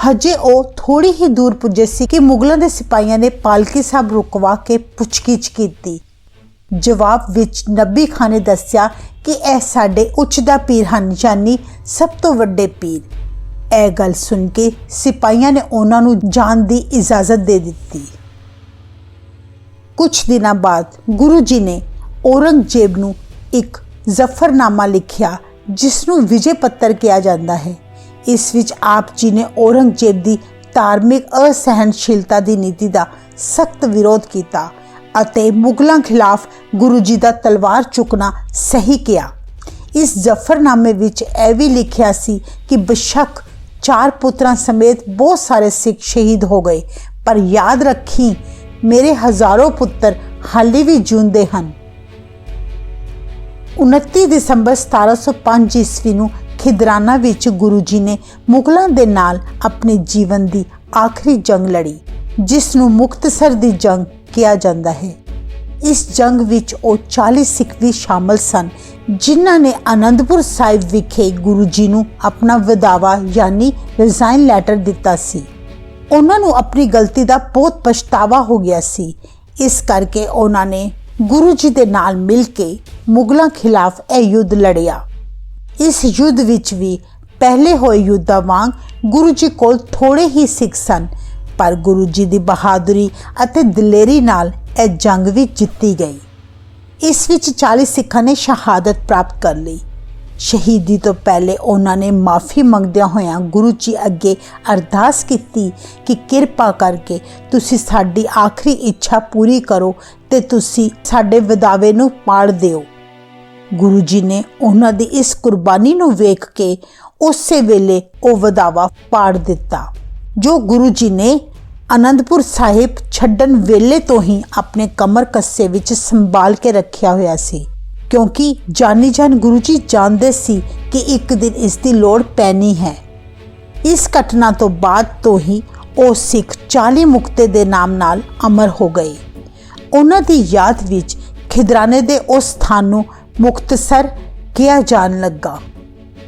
A: ਹਜੇ ਉਹ ਥੋੜੀ ਹੀ ਦੂਰ ਪੁੱਜੇ ਸੀ ਕਿ ਮੁਗਲਾਂ ਦੇ ਸਿਪਾਹੀਆਂ ਨੇ ਪਾਲਕੀ ਸਾਹਿਬ ਰੁਕਵਾ ਕੇ ਪੁੱਛਗਿੱਛ ਕੀਤੀ। ਜਵਾਬ ਵਿੱਚ ਨੱਬੀ ਖਾਂ ਨੇ ਦੱਸਿਆ ਕਿ ਇਹ ਸਾਡੇ ਉੱਚ ਦਾ ਪੀਰ ਹਨ, ਯਾਨੀ ਸਭ ਤੋਂ ਵੱਡੇ ਪੀਰ। ਇਹ ਗੱਲ ਸੁਣ ਕੇ ਸਿਪਾਹੀਆਂ ਨੇ ਉਹਨਾਂ ਨੂੰ ਜਾਣ ਦੀ ਇਜਾਜ਼ਤ ਦੇ ਦਿੱਤੀ। ਕੁਝ ਦਿਨਾਂ ਬਾਅਦ ਗੁਰੂ ਜੀ ਨੇ ਔਰੰਗਜ਼ੇਬ ਨੂੰ ਇੱਕ ਜ਼ਫਰਨਾਮਾ ਲਿਖਿਆ, ਜਿਸ ਨੂੰ ਵਿਜੇ ਪੱਤਰ ਕਿਹਾ ਜਾਂਦਾ ਹੈ। ਇਸ ਵਿੱਚ ਆਪ ਜੀ ਨੇ ਔਰੰਗਜ਼ੇਬ ਦੀ ਧਾਰਮਿਕ ਅਸਹਿਣਸ਼ੀਲਤਾ ਦੀ ਨੀਤੀ ਦਾ ਸਖਤ ਵਿਰੋਧ ਕੀਤਾ ਅਤੇ ਮੁਗਲਾਂ ਖਿਲਾਫ ਗੁਰੂ ਜੀ ਦਾ ਤਲਵਾਰ ਚੁੱਕਣਾ ਸਹੀ ਕਿਹਾ। ਇਸ ਜ਼ਫਰਨਾਮੇ ਵਿੱਚ ਇਹ ਵੀ ਲਿਖਿਆ ਸੀ ਕਿ ਬੇਸ਼ੱਕ 4 ਪੁੱਤਰਾਂ ਸਮੇਤ ਬਹੁਤ ਸਾਰੇ ਸਿੱਖ ਸ਼ਹੀਦ ਹੋ ਗਏ, ਪਰ ਯਾਦ ਰੱਖੀ ਮੇਰੇ ਹਜ਼ਾरों ਪੁੱਤਰ ਹਾਲੇ ਵੀ ਜਿਉਂਦੇ ਹਨ। 29 ਦਸੰਬਰ 1705 ਈਸਵੀ ਨੂੰ ਖਿਦਰਾਨਾ ਵਿੱਚ ਗੁਰੂ ਜੀ ਨੇ ਮੁਗਲਾਂ ਦੇ ਨਾਲ ਆਪਣੇ ਜੀਵਨ ਦੀ ਆਖਰੀ ਜੰਗ ਲੜੀ, ਜਿਸ ਨੂੰ ਮੁਕਤਸਰ ਦੀ ਜੰਗ ਕਿਹਾ ਜਾਂਦਾ ਹੈ। ਇਸ ਜੰਗ ਵਿੱਚ ਉਹ 40 ਸਿੱਖ ਵੀ ਸ਼ਾਮਲ ਸਨ, ਜਿਨ੍ਹਾਂ ਨੇ ਅਨੰਦਪੁਰ ਸਾਹਿਬ ਵਿਖੇ ਗੁਰੂ ਜੀ ਨੂੰ ਆਪਣਾ ਵਿਦਾਵਾ ਯਾਨੀ ਰਿਜ਼ਾਈਨ ਲੈਟਰ ਦਿੱਤਾ ਸੀ। ਉਹਨਾਂ ਨੂੰ ਆਪਣੀ ਗਲਤੀ ਦਾ ਬਹੁਤ ਪਛਤਾਵਾ ਹੋ ਗਿਆ ਸੀ। ਇਸ ਕਰਕੇ ਉਹਨਾਂ ਨੇ ਗੁਰੂ ਜੀ ਦੇ ਨਾਲ ਮਿਲ ਕੇ ਮੁਗਲਾਂ ਖਿਲਾਫ ਇਹ ਯੁੱਧ ਲੜਿਆ। ਇਸ ਯੁੱਧ ਵਿੱਚ ਵੀ ਪਹਿਲੇ ਹੋਏ ਯੁੱਧਾਂ ਵਾਂਗ ਗੁਰੂ ਜੀ ਕੋਲ ਥੋੜੇ ਹੀ ਸਿੱਖ ਸਨ, ਪਰ ਗੁਰੂ ਜੀ ਦੀ ਬਹਾਦਰੀ ਅਤੇ ਦਲੇਰੀ ਨਾਲ ਇਹ ਜੰਗ ਵੀ ਜਿੱਤੀ ਗਈ। ਇਸ ਵਿੱਚ 40 ਸਿੱਖਾਂ ਨੇ ਸ਼ਹਾਦਤ ਪ੍ਰਾਪਤ ਕਰ ਲਈ। ਸ਼ਹੀਦੀ ਤੋਂ ਪਹਿਲੇ ਉਹਨਾਂ ਨੇ ਮਾਫੀ ਮੰਗਦਿਆਂ ਹੋਇਆਂ ਗੁਰੂ ਜੀ ਅੱਗੇ ਅਰਦਾਸ ਕੀਤੀ ਕਿ ਕਿਰਪਾ ਕਰਕੇ ਤੁਸੀਂ ਸਾਡੀ ਆਖਰੀ ਇੱਛਾ ਪੂਰੀ ਕਰੋ ਤੇ ਤੁਸੀਂ ਸਾਡੇ ਵਿਦਾਵੇ ਨੂੰ ਪਾੜ ਦਿਓ। ਗੁਰੂ ਜੀ ਨੇ ਉਹਨਾਂ ਦੀ ਇਸ ਕੁਰਬਾਨੀ ਨੂੰ ਵੇਖ ਕੇ ਉਸੇ ਵੇਲੇ ਉਹ ਵਿਦਾਵਾ ਪਾੜ ਦਿੱਤਾ, ਜੋ ਗੁਰੂ ਜੀ ਨੇ ਅਨੰਦਪੁਰ ਸਾਹਿਬ ਛੱਡਣ ਵੇਲੇ ਤੋਂ ਹੀ ਆਪਣੇ ਕਮਰ ਕੱਸੇ ਵਿੱਚ ਸੰਭਾਲ ਕੇ ਰੱਖਿਆ ਹੋਇਆ ਸੀ, ਕਿਉਂਕਿ ਜਾਨੀ ਜਾਨ ਗੁਰੂ ਜੀ ਜਾਣਦੇ ਸੀ ਕਿ ਇੱਕ ਦਿਨ ਇਸ ਦੀ ਲੋੜ ਪੈਣੀ ਹੈ। ਇਸ ਘਟਨਾ ਤੋਂ ਬਾਅਦ ਤੋਂ ਹੀ ਉਹ ਸਿੱਖ 40 ਮੁਕਤੇ ਦੇ ਨਾਮ ਨਾਲ ਅਮਰ ਹੋ ਗਏ। ਉਹਨਾਂ ਦੀ ਯਾਦ ਵਿੱਚ ਖਿਦਰਾਨੇ ਦੇ ਉਸ ਸਥਾਨ ਨੂੰ ਮੁਕਤਸਰ ਕਿਹਾ ਜਾਣ ਲੱਗਾ।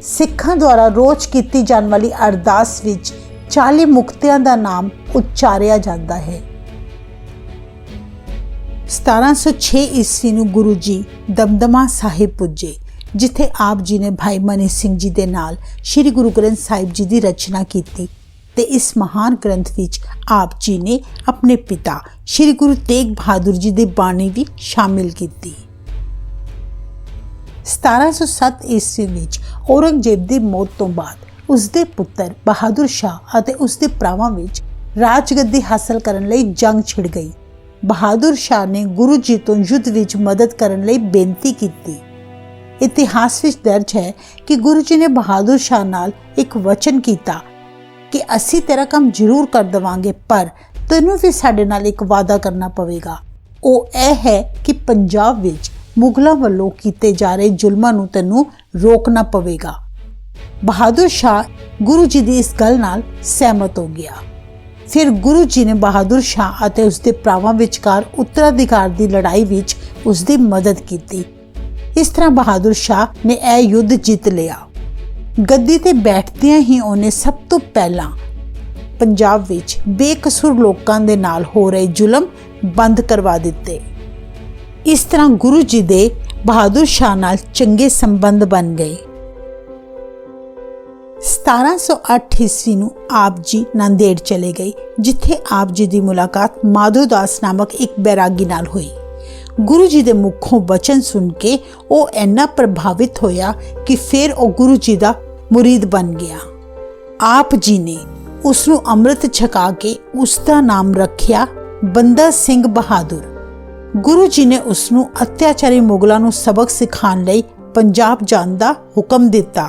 A: ਸਿੱਖਾਂ ਦੁਆਰਾ ਰੋਜ਼ ਕੀਤੀ ਜਾਣ ਵਾਲੀ ਅਰਦਾਸ ਵਿੱਚ 40 ਮੁਕਤਿਆਂ ਦਾ ਨਾਮ ਉਚਾਰਿਆ ਜਾਂਦਾ ਹੈ। 1706 ਈਸਵੀ ਨੂੰ ਗੁਰੂ ਜੀ ਦਮਦਮਾ ਸਾਹਿਬ ਪੁੱਜੇ, ਜਿੱਥੇ ਆਪ ਜੀ ਨੇ ਭਾਈ ਮਨੀ ਸਿੰਘ ਜੀ ਦੇ ਨਾਲ ਸ੍ਰੀ ਗੁਰੂ ਗ੍ਰੰਥ ਸਾਹਿਬ ਜੀ ਦੀ ਰਚਨਾ ਕੀਤੀ ਤੇ ਇਸ ਮਹਾਨ ਗ੍ਰੰਥ ਵਿੱਚ ਆਪ ਜੀ ਨੇ ਆਪਣੇ ਪਿਤਾ ਸ੍ਰੀ ਗੁਰੂ ਤੇਗ ਬਹਾਦਰ ਜੀ ਦੀ ਬਾਣੀ ਵੀ ਸ਼ਾਮਿਲ ਕੀਤੀ। 1707 ਈਸਵੀ ਵਿੱਚ ਔਰੰਗਜ਼ੇਬ ਦੀ ਮੌਤ ਤੋਂ ਬਾਅਦ ਉਸਦੇ ਪੁੱਤਰ ਬਹਾਦਰ ਸ਼ਾਹ ਅਤੇ ਉਸਦੇ ਭਰਾਵਾਂ ਵਿੱਚ ਰਾਜਗੱਦੀ ਹਾਸਲ ਕਰਨ ਲਈ ਜੰਗ ਛਿੜ ਗਈ। ਬਹਾਦਰ ਸ਼ਾਹ ਨੇ ਗੁਰੂ ਜੀ ਤੋਂ ਯੁੱਧ ਵਿੱਚ ਮਦਦ ਕਰਨ ਲਈ ਬੇਨਤੀ ਕੀਤੀ। ਇਤਿਹਾਸ ਵਿੱਚ ਦਰਜ ਹੈ ਕਿ ਗੁਰੂ ਜੀ ਨੇ ਬਹਾਦਰ ਸ਼ਾਹ ਨਾਲ ਇੱਕ ਵਚਨ ਕੀਤਾ ਕਿ ਅਸੀਂ ਤੇਰਾ ਕੰਮ ਜ਼ਰੂਰ ਕਰ ਦੇਵਾਂਗੇ, ਪਰ ਤੈਨੂੰ ਵੀ ਸਾਡੇ ਨਾਲ ਇੱਕ ਵਾਅਦਾ ਕਰਨਾ ਪਵੇਗਾ। ਉਹ ਇਹ ਹੈ ਕਿ ਪੰਜਾਬ ਵਿੱਚ ਮੁਗਲਾਂ ਵੱਲੋਂ ਕੀਤੇ ਜਾ ਰਹੇ ਜ਼ੁਲਮਾਂ ਨੂੰ ਤੈਨੂੰ ਰੋਕਣਾ ਪਵੇਗਾ। ਬਹਾਦਰ ਸ਼ਾਹ ਗੁਰੂ ਜੀ ਦੀ ਇਸ ਗੱਲ ਨਾਲ ਸਹਿਮਤ ਹੋ ਗਿਆ। ਫਿਰ ਗੁਰੂ ਜੀ ਨੇ ਬਹਾਦਰ ਸ਼ਾਹ ਅਤੇ ਉਸਦੇ ਭਰਾਵਾਂ ਵਿਚਕਾਰ ਉੱਤਰਾਧਿਕਾਰ ਦੀ ਲੜਾਈ ਵਿੱਚ ਉਸਦੀ ਮਦਦ ਕੀਤੀ। ਇਸ ਤਰ੍ਹਾਂ ਬਹਾਦਰ ਸ਼ਾਹ ਨੇ ਇਹ ਯੁੱਧ ਜਿੱਤ ਲਿਆ। ਗੱਦੀ ਤੇ ਬੈਠਦਿਆਂ ਹੀ ਉਹਨੇ ਸਭ ਤੋਂ ਪਹਿਲਾਂ ਪੰਜਾਬ ਵਿੱਚ ਬੇਕਸੂਰ ਲੋਕਾਂ ਦੇ ਨਾਲ ਹੋ ਰਹੇ ਜ਼ੁਲਮ ਬੰਦ ਕਰਵਾ ਦਿੱਤੇ। ਇਸ ਤਰ੍ਹਾਂ ਗੁਰੂ ਜੀ ਦੇ ਬਹਾਦਰ ਸ਼ਾਹ ਨਾਲ ਚੰਗੇ ਸੰਬੰਧ ਬਣ ਗਏ। 1708 ਈਸਵੀ ਨੂੰ ਆਪ ਜੀ ਨਾਂਦੇੜ ਚਲੇ ਗਏ, ਜਿੱਥੇ ਆਪ ਜੀ ਦੀ ਮੁਲਾਕਾਤ ਮਾਧੋ ਦਾਸ ਨਾਮਕ ਇੱਕ ਬੈਰਾਗੀ ਨਾਲ ਹੋਈ। ਗੁਰੂ ਜੀ ਦੇ ਮੁਖੋਂ ਬਚਨ ਸੁਣ ਕੇ ਉਹ ਇੰਨਾ ਪ੍ਰਭਾਵਿਤ ਹੋਇਆ ਕਿ ਫਿਰ ਉਹ ਗੁਰੂ ਜੀ ਦਾ ਮੁਰੀਦ ਬਣ ਗਿਆ। ਆਪ ਜੀ ਨੇ ਉਸ ਨੂੰ ਅੰਮ੍ਰਿਤ ਛਕਾ ਕੇ ਉਸ ਦਾ ਨਾਮ ਰੱਖਿਆ ਬੰਦਾ ਸਿੰਘ ਬਹਾਦਰ। ਗੁਰੂ ਜੀ ਨੇ ਉਸ ਨੂੰ ਅਤਿਆਚਾਰੀ ਮੁਗਲਾਂ ਨੂੰ ਸਬਕ ਸਿਖਾਉਣ ਲਈ ਪੰਜਾਬ ਜਾਣ ਦਾ ਹੁਕਮ ਦਿੱਤਾ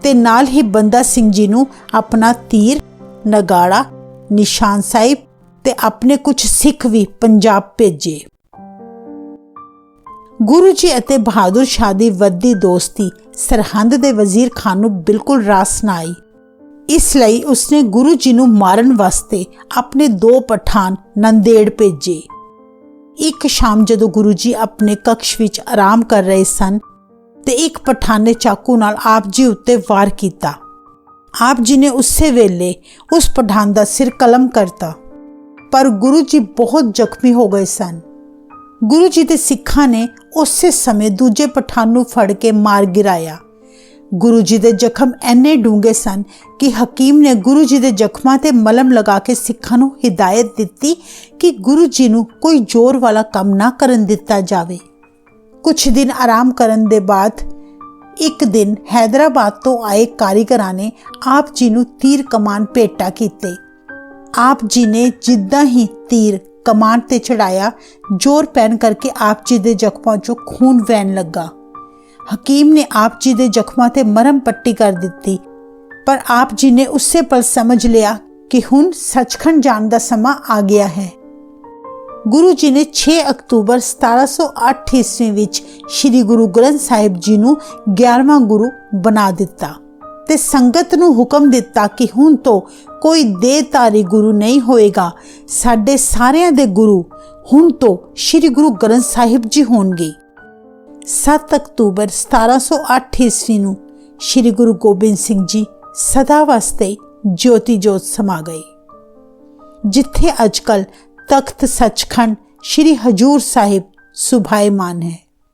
A: ਤੇ ਨਾਲ ਹੀ ਬੰਦਾ ਸਿੰਘ ਜੀ ਨੂੰ ਆਪਣਾ ਤੀਰ, ਨਗਾੜਾ, ਨਿਸ਼ਾਨ ਸਾਹਿਬ ਤੇ ਆਪਣੇ ਕੁਝ ਸਿੱਖ ਵੀ ਪੰਜਾਬ ਭੇਜੇ। ਗੁਰੂ ਜੀ ਅਤੇ ਬਹਾਦਰ ਸ਼ਾਹ ਦੀ ਵੱਧਦੀ ਦੋਸਤੀ ਸਰਹੰਦ ਦੇ ਵਜ਼ੀਰ ਖਾਨ ਨੂੰ ਬਿਲਕੁਲ ਰਾਸ ਨਾ ਆਈ। ਇਸ ਲਈ ਉਸਨੇ ਗੁਰੂ ਜੀ ਨੂੰ ਮਾਰਨ ਵਾਸਤੇ ਆਪਣੇ 2 ਪਠਾਨ ਨੰਦੇੜ ਭੇਜੇ। ਇੱਕ ਸ਼ਾਮ ਜਦੋਂ ਗੁਰੂ ਜੀ ਆਪਣੇ ਕਕਸ਼ ਵਿੱਚ ਆਰਾਮ ਕਰ ਰਹੇ ਸਨ ਤੇ ਇੱਕ ਪਠਾਨ ਨੇ ਚਾਕੂ ਨਾਲ ਆਪ ਜੀ ਉੱਤੇ ਵਾਰ ਕੀਤਾ। ਆਪ ਜੀ ਨੇ ਉਸੇ ਵੇਲੇ ਉਸ ਪਠਾਨ ਦਾ ਸਿਰ ਕਲਮ ਕਰਤਾ, ਪਰ ਗੁਰੂ ਜੀ ਬਹੁਤ ਜ਼ਖਮੀ ਹੋ ਗਏ ਸਨ। ਗੁਰੂ ਜੀ ਦੇ ਸਿੱਖਾਂ ਨੇ ਉਸੇ ਸਮੇਂ ਦੂਜੇ ਪਠਾਨ ਨੂੰ ਫੜ ਕੇ ਮਾਰ ਗਿਰਾਇਆ। ਗੁਰੂ ਜੀ ਦੇ ਜ਼ਖਮ ਇੰਨੇ ਡੂੰਘੇ ਸਨ ਕਿ ਹਕੀਮ ਨੇ ਗੁਰੂ ਜੀ ਦੇ ਜ਼ਖਮਾਂ ਤੇ ਮਲਮ ਲਗਾ ਕੇ ਸਿੱਖਾਂ ਨੂੰ ਹਿਦਾਇਤ ਦਿੱਤੀ ਕਿ ਗੁਰੂ ਜੀ ਨੂੰ ਕੋਈ ਜ਼ੋਰ ਵਾਲਾ ਕੰਮ ਨਾ ਕਰਨ ਦਿੱਤਾ ਜਾਵੇ। ਕੁਝ ਦਿਨ ਆਰਾਮ ਕਰਨ ਦੇ ਬਾਅਦ ਇੱਕ ਦਿਨ ਹੈਦਰਾਬਾਦ ਤੋਂ ਆਏ ਕਾਰੀਗਰਾਂ ਨੇ ਆਪ ਜੀ ਨੂੰ ਤੀਰ ਕਮਾਨ ਭੇਟਾ ਕੀਤੇ। ਆਪ ਜੀ ਨੇ ਜਿੱਦਾਂ ਹੀ ਤੀਰ ਕਮਾਨ ਤੇ ਚੜਾਇਆ, ਜ਼ੋਰ ਪੈਣ ਕਰਕੇ ਆਪ ਜੀ ਦੇ ਜ਼ਖਮਾਂ 'ਚੋਂ ਖੂਨ ਵਹਿਣ ਲੱਗਾ। ਹਕੀਮ ਨੇ ਆਪ ਜੀ ਦੇ ਜ਼ਖਮਾਂ ਤੇ ਮਰਹਮ ਪੱਟੀ ਕਰ ਦਿੱਤੀ, ਪਰ ਆਪ ਜੀ ਨੇ ਉਸੇ ਪਲ ਸਮਝ ਲਿਆ ਕਿ ਹੁਣ ਸੱਚਖੰਡ ਜਾਣ ਦਾ ਸਮਾਂ ਆ ਗਿਆ ਹੈ। ਗੁਰੂ ਜੀ ਨੇ 6 ਅਕਤੂਬਰ 1708 ਈਸਵੀ ਵਿੱਚ ਸ੍ਰੀ ਗੁਰੂ ਗ੍ਰੰਥ ਸਾਹਿਬ ਜੀ ਨੂੰ 11ਵਾਂ ਗੁਰੂ ਬਣਾ ਦਿੱਤਾ ਤੇ ਸੰਗਤ ਨੂੰ ਹੁਕਮ ਦਿੱਤਾ ਕਿ ਹੁਣ ਤੋਂ ਕੋਈ ਦੇਹਧਾਰੀ ਗੁਰੂ ਨਹੀਂ ਹੋਏਗਾ। ਸਾਡੇ ਸਾਰਿਆਂ ਦੇ ਗੁਰੂ ਹੁਣ ਤੋਂ ਸ੍ਰੀ ਗੁਰੂ ਗ੍ਰੰਥ ਸਾਹਿਬ ਜੀ ਹੋਣਗੇ। 7 ਅਕਤੂਬਰ 1708 ਈਸਵੀ ਨੂੰ ਸ੍ਰੀ ਗੁਰੂ ਗੋਬਿੰਦ ਸਿੰਘ ਜੀ ਸਦਾ ਵਾਸਤੇ ਜੋਤੀ ਜੋਤ ਸਮਾ ਗਏ। ਜਿੱਥੇ ਅੱਜਕੱਲ ਤਖਤ ਸੱਚਖੰਡ ਸ੍ਰੀ ਹਜੂਰ ਸਾਹਿਬ ਸੁਭਾਇਮਾਨ ਹੈ।